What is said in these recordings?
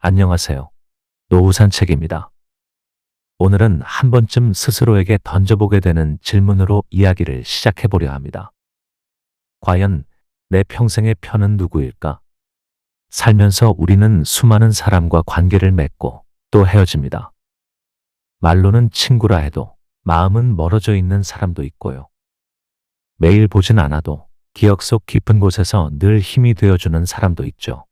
안녕하세요. 노후 산책입니다. 오늘은 한 번쯤 스스로에게 던져보게 되는 질문으로 이야기를 시작해보려 합니다. 과연 내 평생의 편은 누구일까? 살면서 우리는 수많은 사람과 관계를 맺고 또 헤어집니다. 말로는 친구라 해도 마음은 멀어져 있는 사람도 있고요. 매일 보진 않아도 기억 속 깊은 곳에서 늘 힘이 되어주는 사람도 있죠.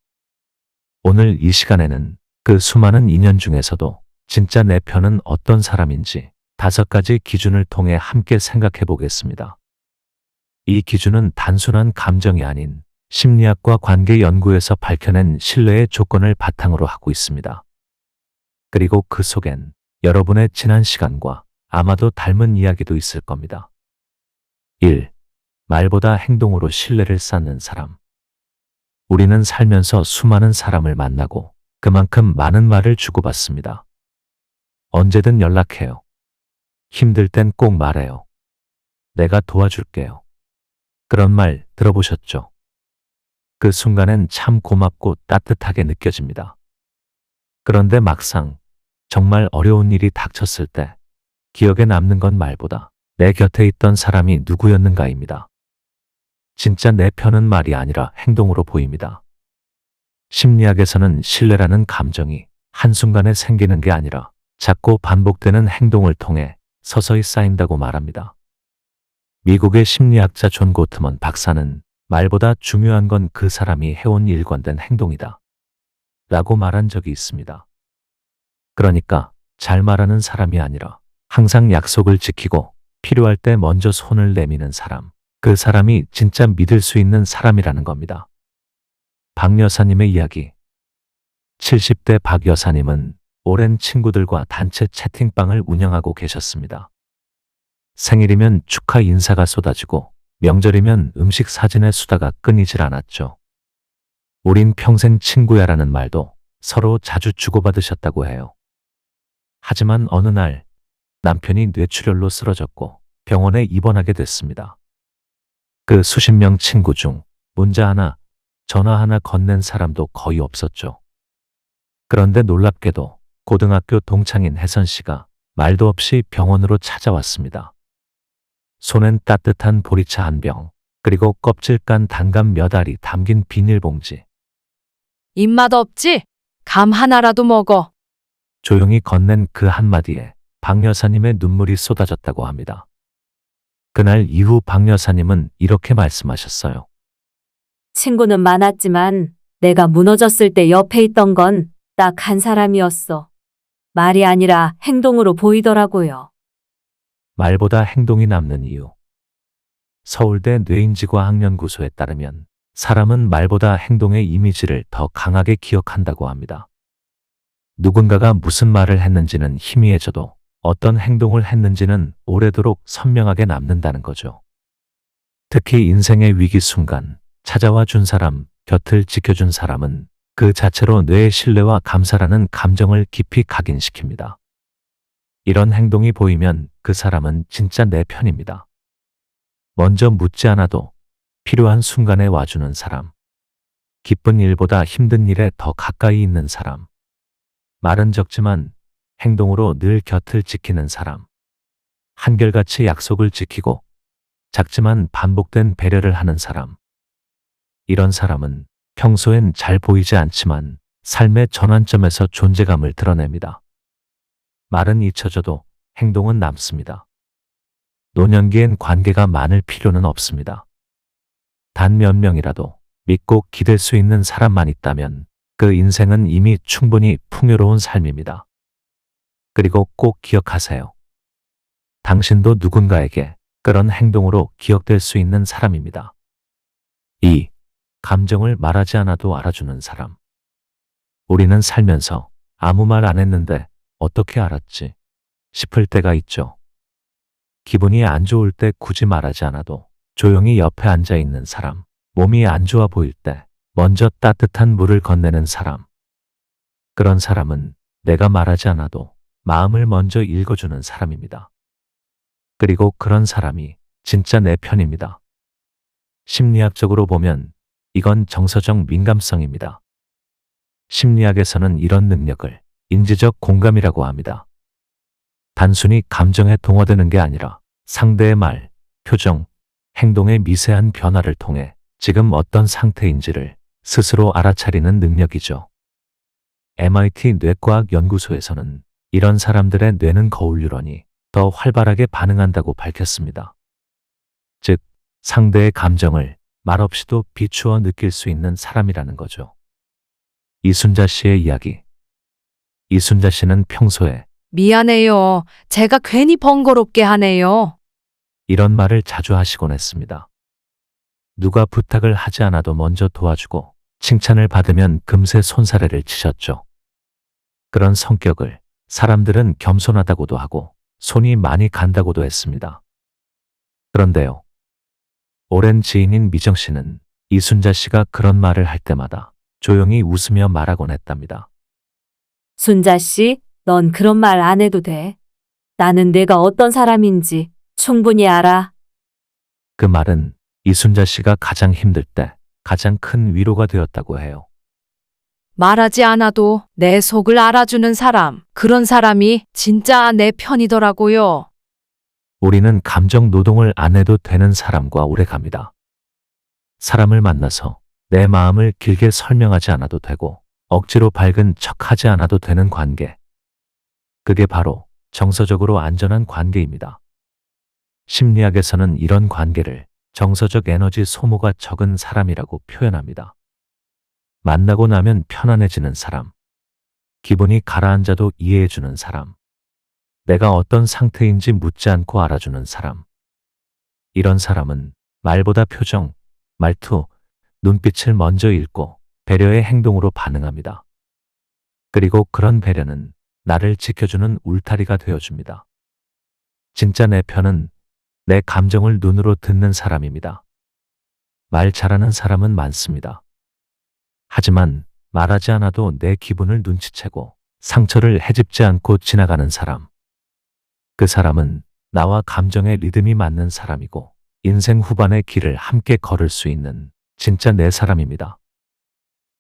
오늘 이 시간에는 그 수많은 인연 중에서도 진짜 내 편은 어떤 사람인지 5가지 기준을 통해 함께 생각해 보겠습니다. 이 기준은 단순한 감정이 아닌 심리학과 관계 연구에서 밝혀낸 신뢰의 조건을 바탕으로 하고 있습니다. 그리고 그 속엔 여러분의 지난 시간과 아마도 닮은 이야기도 있을 겁니다. 1. 말보다 행동으로 신뢰를 쌓는 사람. 우리는 살면서 수많은 사람을 만나고 그만큼 많은 말을 주고받습니다. 언제든 연락해요. 힘들 땐 꼭 말해요. 내가 도와줄게요. 그런 말 들어보셨죠? 그 순간엔 참 고맙고 따뜻하게 느껴집니다. 그런데 막상 정말 어려운 일이 닥쳤을 때 기억에 남는 건 말보다 내 곁에 있던 사람이 누구였는가입니다. 진짜 내 편은 말이 아니라 행동으로 보입니다. 심리학에서는 신뢰라는 감정이 한순간에 생기는 게 아니라 자꾸 반복되는 행동을 통해 서서히 쌓인다고 말합니다. 미국의 심리학자 존 고트먼 박사는 말보다 중요한 건 그 사람이 해온 일관된 행동이다 라고 말한 적이 있습니다. 그러니까 잘 말하는 사람이 아니라 항상 약속을 지키고 필요할 때 먼저 손을 내미는 사람, 그 사람이 진짜 믿을 수 있는 사람이라는 겁니다. 박 여사님의 이야기. 70대 박 여사님은 오랜 친구들과 단체 채팅방을 운영하고 계셨습니다. 생일이면 축하 인사가 쏟아지고 명절이면 음식 사진의 수다가 끊이질 않았죠. 우린 평생 친구야라는 말도 서로 자주 주고받으셨다고 해요. 하지만 어느 날 남편이 뇌출혈로 쓰러졌고 병원에 입원하게 됐습니다. 그 수십 명 친구 중 문자 하나, 전화 하나 건넨 사람도 거의 없었죠. 그런데 놀랍게도 고등학교 동창인 혜선 씨가 말도 없이 병원으로 찾아왔습니다. 손엔 따뜻한 보리차 한 병, 그리고 껍질 깐 단감 몇 알이 담긴 비닐봉지. 입맛 없지? 감 하나라도 먹어. 조용히 건넨 그 한마디에 박 여사님의 눈물이 쏟아졌다고 합니다. 그날 이후 박 여사님은 이렇게 말씀하셨어요. 친구는 많았지만 내가 무너졌을 때 옆에 있던 건 딱 한 사람이었어. 말이 아니라 행동으로 보이더라고요. 말보다 행동이 남는 이유. 서울대 뇌인지과학연구소에 따르면 사람은 말보다 행동의 이미지를 더 강하게 기억한다고 합니다. 누군가가 무슨 말을 했는지는 희미해져도 어떤 행동을 했는지는 오래도록 선명하게 남는다는 거죠. 특히 인생의 위기 순간 찾아와 준 사람, 곁을 지켜준 사람은 그 자체로 뇌의 신뢰와 감사라는 감정을 깊이 각인시킵니다. 이런 행동이 보이면 그 사람은 진짜 내 편입니다. 먼저 묻지 않아도 필요한 순간에 와주는 사람, 기쁜 일보다 힘든 일에 더 가까이 있는 사람, 말은 적지만 행동으로 늘 곁을 지키는 사람, 한결같이 약속을 지키고 작지만 반복된 배려를 하는 사람. 이런 사람은 평소엔 잘 보이지 않지만 삶의 전환점에서 존재감을 드러냅니다. 말은 잊혀져도 행동은 남습니다. 노년기엔 관계가 많을 필요는 없습니다. 단 몇 명이라도 믿고 기댈 수 있는 사람만 있다면 그 인생은 이미 충분히 풍요로운 삶입니다. 그리고 꼭 기억하세요. 당신도 누군가에게 그런 행동으로 기억될 수 있는 사람입니다. 2. 감정을 말하지 않아도 알아주는 사람. 우리는 살면서 아무 말 안 했는데 어떻게 알았지 싶을 때가 있죠. 기분이 안 좋을 때 굳이 말하지 않아도 조용히 옆에 앉아 있는 사람, 몸이 안 좋아 보일 때 먼저 따뜻한 물을 건네는 사람. 그런 사람은 내가 말하지 않아도 마음을 먼저 읽어주는 사람입니다. 그리고 그런 사람이 진짜 내 편입니다. 심리학적으로 보면 이건 정서적 민감성입니다. 심리학에서는 이런 능력을 인지적 공감이라고 합니다. 단순히 감정에 동화되는 게 아니라 상대의 말, 표정, 행동의 미세한 변화를 통해 지금 어떤 상태인지를 스스로 알아차리는 능력이죠. MIT 뇌과학 연구소에서는 이런 사람들의 뇌는 거울 뉴런이 더 활발하게 반응한다고 밝혔습니다. 즉, 상대의 감정을 말없이도 비추어 느낄 수 있는 사람이라는 거죠. 이순자 씨의 이야기. 이순자 씨는 평소에 미안해요. 제가 괜히 번거롭게 하네요. 이런 말을 자주 하시곤 했습니다. 누가 부탁을 하지 않아도 먼저 도와주고 칭찬을 받으면 금세 손사래를 치셨죠. 그런 성격을 사람들은 겸손하다고도 하고 손이 많이 간다고도 했습니다. 그런데요. 오랜 지인인 미정 씨는 이순자 씨가 그런 말을 할 때마다 조용히 웃으며 말하곤 했답니다. 순자 씨, 넌 그런 말 안 해도 돼. 나는 내가 어떤 사람인지 충분히 알아. 그 말은 이순자 씨가 가장 힘들 때 가장 큰 위로가 되었다고 해요. 말하지 않아도 내 속을 알아주는 사람, 그런 사람이 진짜 내 편이더라고요. 우리는 감정 노동을 안 해도 되는 사람과 오래 갑니다. 사람을 만나서 내 마음을 길게 설명하지 않아도 되고 억지로 밝은 척하지 않아도 되는 관계. 그게 바로 정서적으로 안전한 관계입니다. 심리학에서는 이런 관계를 정서적 에너지 소모가 적은 사람이라고 표현합니다. 만나고 나면 편안해지는 사람, 기분이 가라앉아도 이해해주는 사람, 내가 어떤 상태인지 묻지 않고 알아주는 사람. 이런 사람은 말보다 표정, 말투, 눈빛을 먼저 읽고 배려의 행동으로 반응합니다. 그리고 그런 배려는 나를 지켜주는 울타리가 되어줍니다. 진짜 내 편은 내 감정을 눈으로 듣는 사람입니다. 말 잘하는 사람은 많습니다. 하지만 말하지 않아도 내 기분을 눈치채고 상처를 헤집지 않고 지나가는 사람. 그 사람은 나와 감정의 리듬이 맞는 사람이고 인생 후반의 길을 함께 걸을 수 있는 진짜 내 사람입니다.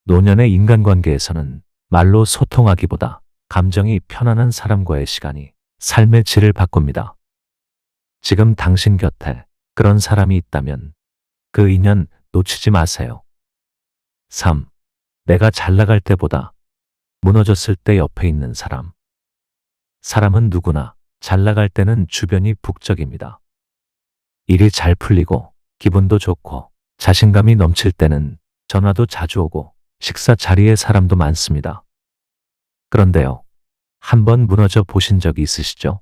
노년의 인간관계에서는 말로 소통하기보다 감정이 편안한 사람과의 시간이 삶의 질을 바꿉니다. 지금 당신 곁에 그런 사람이 있다면 그 인연 놓치지 마세요. 3. 내가 잘 나갈 때보다 무너졌을 때 옆에 있는 사람. 사람은 누구나 잘 나갈 때는 주변이 북적입니다. 일이 잘 풀리고 기분도 좋고 자신감이 넘칠 때는 전화도 자주 오고 식사 자리에 사람도 많습니다. 그런데요, 한번 무너져 보신 적이 있으시죠?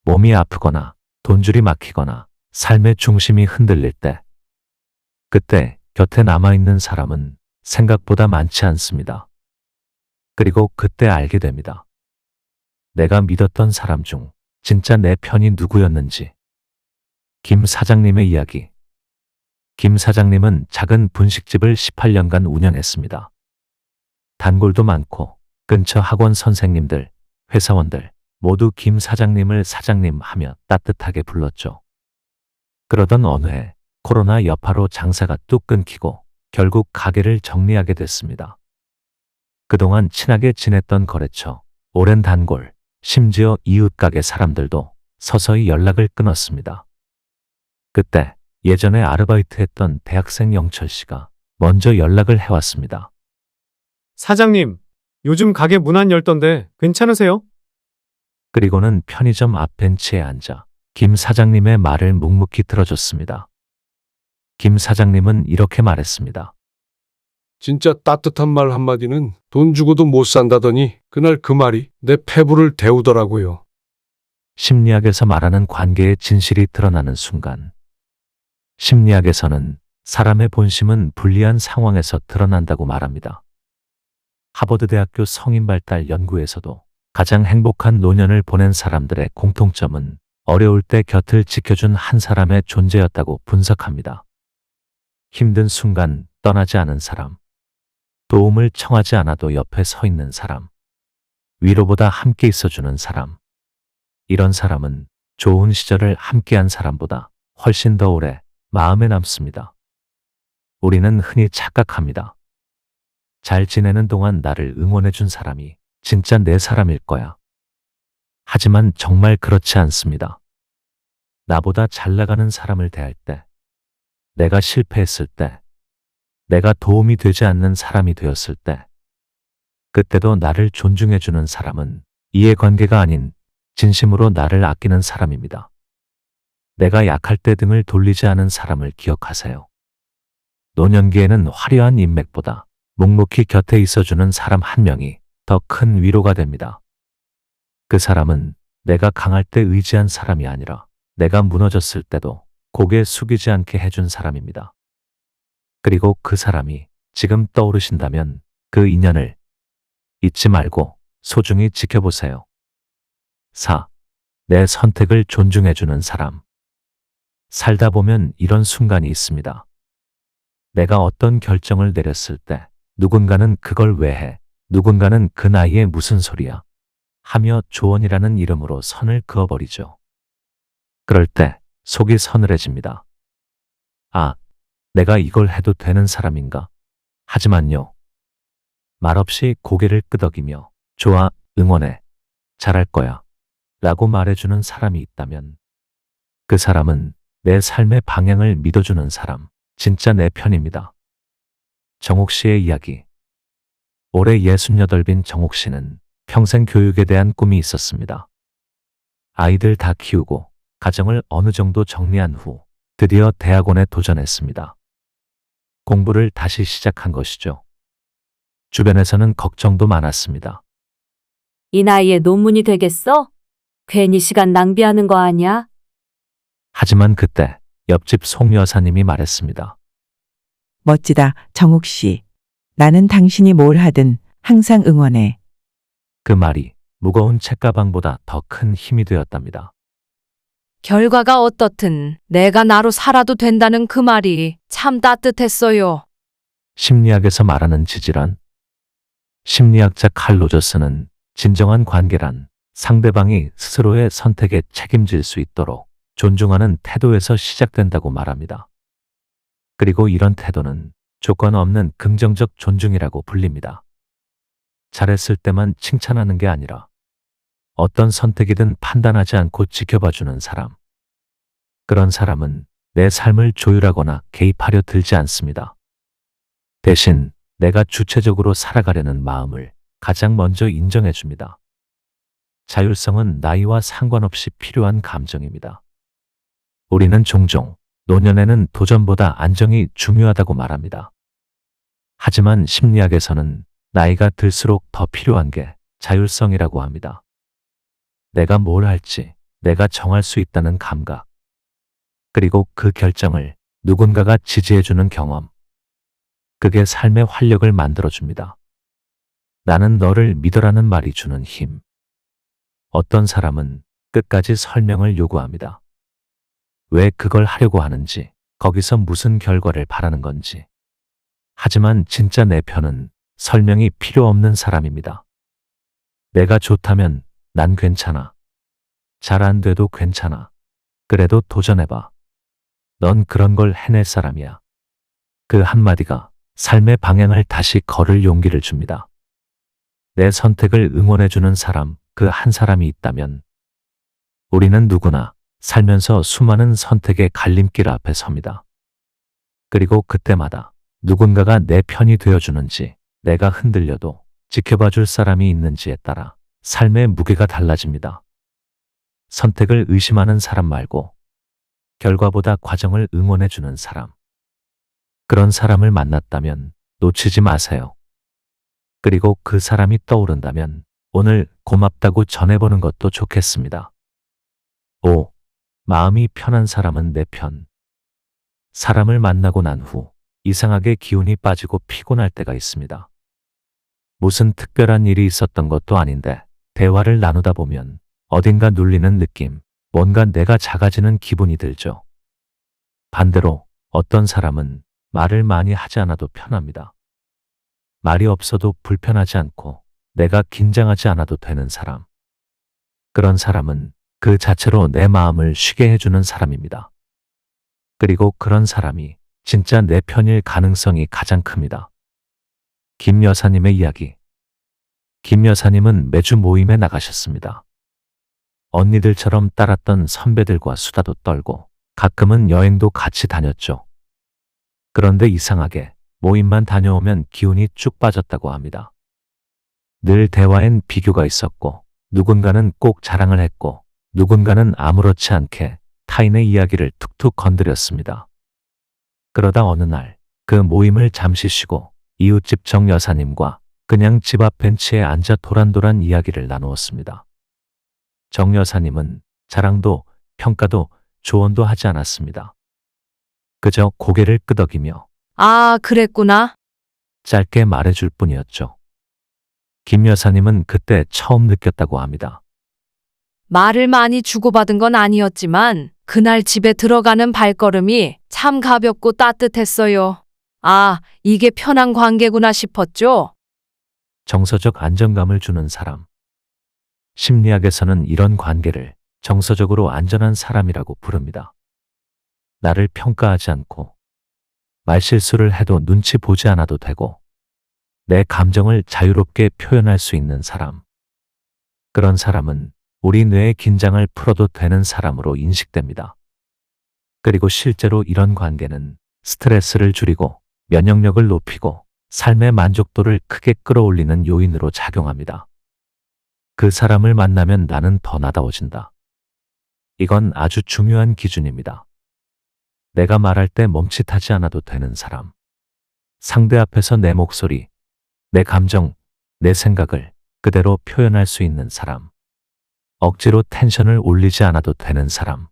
몸이 아프거나 돈줄이 막히거나 삶의 중심이 흔들릴 때, 그때 곁에 남아있는 사람은 생각보다 많지 않습니다. 그리고 그때 알게 됩니다. 내가 믿었던 사람 중 진짜 내 편이 누구였는지. 김 사장님의 이야기. 김 사장님은 작은 분식집을 18년간 운영했습니다. 단골도 많고 근처 학원 선생님들, 회사원들 모두 김 사장님을 사장님 하며 따뜻하게 불렀죠. 그러던 어느 해 코로나 여파로 장사가 뚝 끊기고 결국 가게를 정리하게 됐습니다. 그동안 친하게 지냈던 거래처, 오랜 단골, 심지어 이웃 가게 사람들도 서서히 연락을 끊었습니다. 그때 예전에 아르바이트했던 대학생 영철 씨가 먼저 연락을 해왔습니다. 사장님, 요즘 가게 문 안 열던데 괜찮으세요? 그리고는 편의점 앞 벤치에 앉아 김 사장님의 말을 묵묵히 들어줬습니다. 김 사장님은 이렇게 말했습니다. 진짜 따뜻한 말 한마디는 돈 주고도 못 산다더니 그날 그 말이 내 폐부를 데우더라고요. 심리학에서 말하는 관계의 진실이 드러나는 순간, 심리학에서는 사람의 본심은 불리한 상황에서 드러난다고 말합니다. 하버드 대학교 성인발달 연구에서도 가장 행복한 노년을 보낸 사람들의 공통점은 어려울 때 곁을 지켜준 한 사람의 존재였다고 분석합니다. 힘든 순간 떠나지 않은 사람, 도움을 청하지 않아도 옆에 서 있는 사람, 위로보다 함께 있어주는 사람. 이런 사람은 좋은 시절을 함께한 사람보다 훨씬 더 오래 마음에 남습니다. 우리는 흔히 착각합니다. 잘 지내는 동안 나를 응원해준 사람이 진짜 내 사람일 거야. 하지만 정말 그렇지 않습니다. 나보다 잘 나가는 사람을 대할 때, 내가 실패했을 때, 내가 도움이 되지 않는 사람이 되었을 때, 그때도 나를 존중해주는 사람은 이해관계가 아닌 진심으로 나를 아끼는 사람입니다. 내가 약할 때 등을 돌리지 않은 사람을 기억하세요. 노년기에는 화려한 인맥보다 묵묵히 곁에 있어주는 사람 한 명이 더 큰 위로가 됩니다. 그 사람은 내가 강할 때 의지한 사람이 아니라 내가 무너졌을 때도 고개 숙이지 않게 해준 사람입니다. 그리고 그 사람이 지금 떠오르신다면 그 인연을 잊지 말고 소중히 지켜보세요. 4. 내 선택을 존중해주는 사람. 살다 보면 이런 순간이 있습니다. 내가 어떤 결정을 내렸을 때 누군가는 그걸 왜 해? 누군가는 그 나이에 무슨 소리야? 하며 조언이라는 이름으로 선을 그어버리죠. 그럴 때 속이 서늘해집니다. 아, 내가 이걸 해도 되는 사람인가? 하지만요. 말없이 고개를 끄덕이며 좋아, 응원해, 잘할 거야 라고 말해주는 사람이 있다면 그 사람은 내 삶의 방향을 믿어주는 사람, 진짜 내 편입니다. 정옥 씨의 이야기. 올해 68인 정옥 씨는 평생 교육에 대한 꿈이 있었습니다. 아이들 다 키우고 가정을 어느 정도 정리한 후 드디어 대학원에 도전했습니다. 공부를 다시 시작한 것이죠. 주변에서는 걱정도 많았습니다. 이 나이에 논문이 되겠어? 괜히 시간 낭비하는 거 아니야? 하지만 그때 옆집 송 여사님이 말했습니다. 멋지다, 정욱 씨. 나는 당신이 뭘 하든 항상 응원해. 그 말이 무거운 책가방보다 더 큰 힘이 되었답니다. 결과가 어떻든 내가 나로 살아도 된다는 그 말이 참 따뜻했어요. 심리학에서 말하는 지지란? 심리학자 칼 로저스는 진정한 관계란 상대방이 스스로의 선택에 책임질 수 있도록 존중하는 태도에서 시작된다고 말합니다. 그리고 이런 태도는 조건 없는 긍정적 존중이라고 불립니다. 잘했을 때만 칭찬하는 게 아니라 어떤 선택이든 판단하지 않고 지켜봐주는 사람. 그런 사람은 내 삶을 조율하거나 개입하려 들지 않습니다. 대신 내가 주체적으로 살아가려는 마음을 가장 먼저 인정해줍니다. 자율성은 나이와 상관없이 필요한 감정입니다. 우리는 종종 노년에는 도전보다 안정이 중요하다고 말합니다. 하지만 심리학에서는 나이가 들수록 더 필요한 게 자율성이라고 합니다. 내가 뭘 할지 내가 정할 수 있다는 감각. 그리고 그 결정을 누군가가 지지해주는 경험. 그게 삶의 활력을 만들어줍니다. 나는 너를 믿어라는 말이 주는 힘. 어떤 사람은 끝까지 설명을 요구합니다. 왜 그걸 하려고 하는지, 거기서 무슨 결과를 바라는 건지. 하지만 진짜 내 편은 설명이 필요 없는 사람입니다. 내가 좋다면 난 괜찮아. 잘 안 돼도 괜찮아. 그래도 도전해봐. 넌 그런 걸 해낼 사람이야. 그 한마디가 삶의 방향을 다시 걸을 용기를 줍니다. 내 선택을 응원해주는 사람, 그 한 사람이 있다면 우리는 누구나 살면서 수많은 선택의 갈림길 앞에 섭니다. 그리고 그때마다 누군가가 내 편이 되어주는지, 내가 흔들려도 지켜봐줄 사람이 있는지에 따라 삶의 무게가 달라집니다. 선택을 의심하는 사람 말고 결과보다 과정을 응원해주는 사람. 그런 사람을 만났다면 놓치지 마세요. 그리고 그 사람이 떠오른다면 오늘 고맙다고 전해보는 것도 좋겠습니다. 5. 마음이 편한 사람은 내 편. 사람을 만나고 난 후 이상하게 기운이 빠지고 피곤할 때가 있습니다. 무슨 특별한 일이 있었던 것도 아닌데 대화를 나누다 보면 어딘가 눌리는 느낌, 뭔가 내가 작아지는 기분이 들죠. 반대로 어떤 사람은 말을 많이 하지 않아도 편합니다. 말이 없어도 불편하지 않고 내가 긴장하지 않아도 되는 사람. 그런 사람은 그 자체로 내 마음을 쉬게 해주는 사람입니다. 그리고 그런 사람이 진짜 내 편일 가능성이 가장 큽니다. 김 여사님의 이야기. 김 여사님은 매주 모임에 나가셨습니다. 언니들처럼 따랐던 선배들과 수다도 떨고 가끔은 여행도 같이 다녔죠. 그런데 이상하게 모임만 다녀오면 기운이 쭉 빠졌다고 합니다. 늘 대화엔 비교가 있었고 누군가는 꼭 자랑을 했고 누군가는 아무렇지 않게 타인의 이야기를 툭툭 건드렸습니다. 그러다 어느 날 그 모임을 잠시 쉬고 이웃집 정 여사님과 그냥 집 앞 벤치에 앉아 도란도란 이야기를 나누었습니다. 정 여사님은 자랑도 평가도 조언도 하지 않았습니다. 그저 고개를 끄덕이며 아, 그랬구나. 짧게 말해줄 뿐이었죠. 김 여사님은 그때 처음 느꼈다고 합니다. 말을 많이 주고받은 건 아니었지만 그날 집에 들어가는 발걸음이 참 가볍고 따뜻했어요. 아, 이게 편한 관계구나 싶었죠. 정서적 안정감을 주는 사람. 심리학에서는 이런 관계를 정서적으로 안전한 사람이라고 부릅니다. 나를 평가하지 않고 말실수를 해도 눈치 보지 않아도 되고 내 감정을 자유롭게 표현할 수 있는 사람. 그런 사람은 우리 뇌의 긴장을 풀어도 되는 사람으로 인식됩니다. 그리고 실제로 이런 관계는 스트레스를 줄이고 면역력을 높이고 삶의 만족도를 크게 끌어올리는 요인으로 작용합니다. 그 사람을 만나면 나는 더 나다워진다. 이건 아주 중요한 기준입니다. 내가 말할 때 멈칫하지 않아도 되는 사람. 상대 앞에서 내 목소리, 내 감정, 내 생각을 그대로 표현할 수 있는 사람. 억지로 텐션을 올리지 않아도 되는 사람.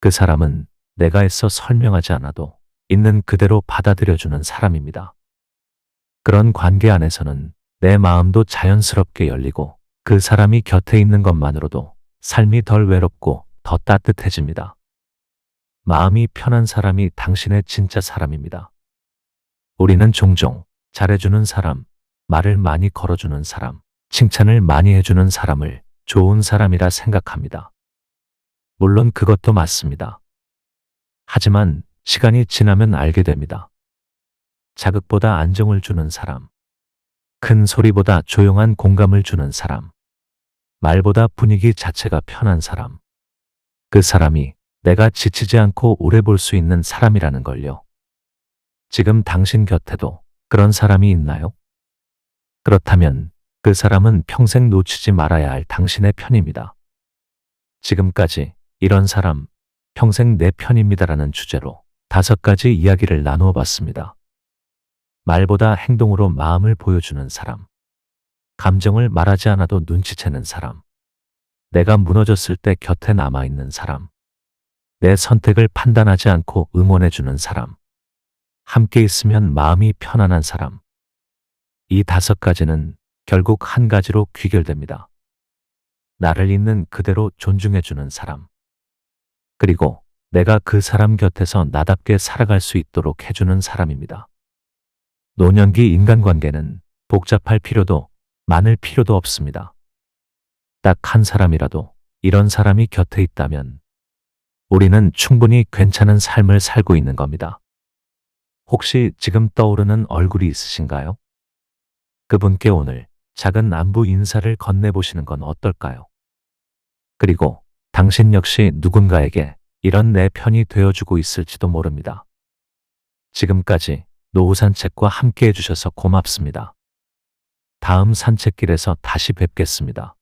그 사람은 내가 애써 설명하지 않아도 있는 그대로 받아들여주는 사람입니다. 그런 관계 안에서는 내 마음도 자연스럽게 열리고 그 사람이 곁에 있는 것만으로도 삶이 덜 외롭고 더 따뜻해집니다. 마음이 편한 사람이 당신의 진짜 사람입니다. 우리는 종종 잘해주는 사람, 말을 많이 걸어주는 사람, 칭찬을 많이 해주는 사람을 좋은 사람이라 생각합니다. 물론 그것도 맞습니다. 하지만 시간이 지나면 알게 됩니다. 자극보다 안정을 주는 사람, 큰 소리보다 조용한 공감을 주는 사람, 말보다 분위기 자체가 편한 사람, 그 사람이 내가 지치지 않고 오래 볼 수 있는 사람이라는 걸요. 지금 당신 곁에도 그런 사람이 있나요? 그렇다면 그 사람은 평생 놓치지 말아야 할 당신의 편입니다. 지금까지 이런 사람, 평생 내 편입니다라는 주제로 5가지 이야기를 나누어 봤습니다. 말보다 행동으로 마음을 보여주는 사람, 감정을 말하지 않아도 눈치채는 사람, 내가 무너졌을 때 곁에 남아있는 사람, 내 선택을 판단하지 않고 응원해주는 사람, 함께 있으면 마음이 편안한 사람. 이 5가지는 결국 한 가지로 귀결됩니다. 나를 있는 그대로 존중해주는 사람. 그리고 내가 그 사람 곁에서 나답게 살아갈 수 있도록 해주는 사람입니다. 노년기 인간관계는 복잡할 필요도 많을 필요도 없습니다. 딱 한 사람이라도 이런 사람이 곁에 있다면 우리는 충분히 괜찮은 삶을 살고 있는 겁니다. 혹시 지금 떠오르는 얼굴이 있으신가요? 그분께 오늘 작은 안부 인사를 건네보시는 건 어떨까요? 그리고 당신 역시 누군가에게 이런 내 편이 되어주고 있을지도 모릅니다. 지금까지 노후 산책과 함께 해주셔서 고맙습니다. 다음 산책길에서 다시 뵙겠습니다.